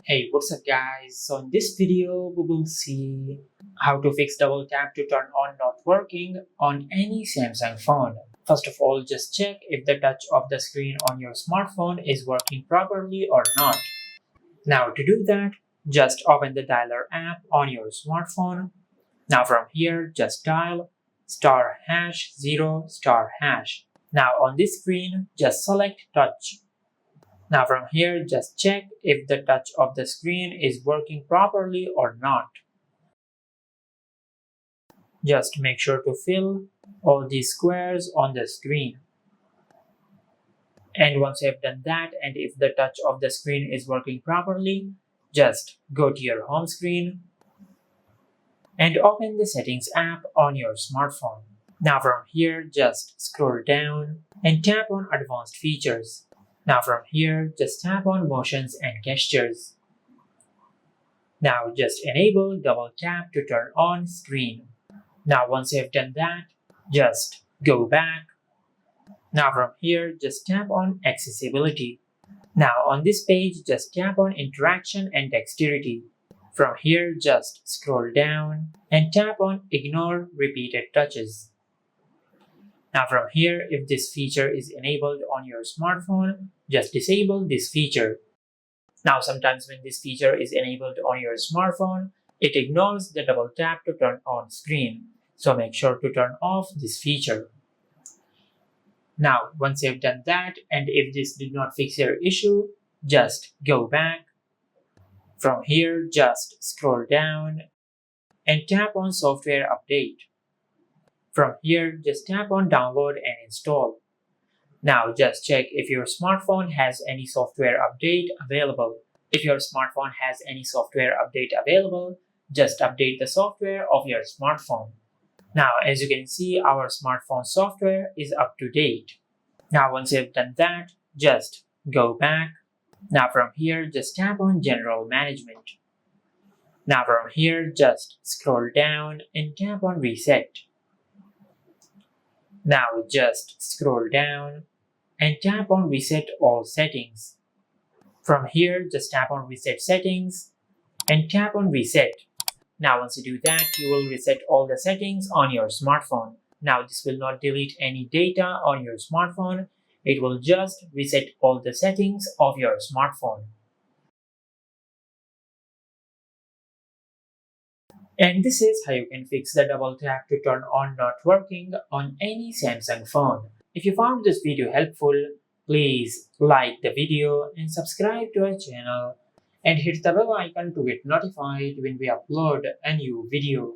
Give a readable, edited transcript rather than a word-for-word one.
Hey, what's up guys? So in this video, we will see how to fix double tap to turn on not working on any Samsung phone. First of all, just check if the touch of the screen on your smartphone is working properly or not. Now to do that, just open the dialer app on your smartphone. Now from here, just dial star hash 0 star hash. Now on this screen, just select touch. Now from here, just check if the touch of the screen is working properly or not. Just make sure to fill all these squares on the screen. And once you have done that, and if the touch of the screen is working properly, just go to your home screen and open the settings app on your smartphone. Now from here, just scroll down and tap on advanced features. Now from here, just tap on motions and gestures. Now just enable double tap to turn on screen. Now once you have done that, just go back. Now from here, just tap on accessibility. Now on this page, just tap on interaction and dexterity. From here, just scroll down and tap on ignore repeated touches. Now from here, if this feature is enabled on your smartphone, just disable this feature. Now sometimes when this feature is enabled on your smartphone, it ignores the double tap to turn on screen. So make sure to turn off this feature. Now once you've done that, and if this did not fix your issue, just go back. From here, just scroll down and tap on software update. From here, just tap on download and install. Now just check if your smartphone has any software update available. If your smartphone has any software update available, just update the software of your smartphone. Now as you can see, our smartphone software is up to date. Now once you've done that, just go back. Now from here, just tap on general management. Now from here, just scroll down and tap on reset. Now just scroll down and tap on reset all settings. From here, just tap on reset settings and tap on reset. Now once you do that, you will reset all the settings on your smartphone. Now this will not delete any data on your smartphone. It will just reset all the settings of your smartphone. And this is how you can fix the double tap to turn on not working on any Samsung phone. If you found this video helpful, please like the video and subscribe to our channel and hit the bell icon to get notified when we upload a new video.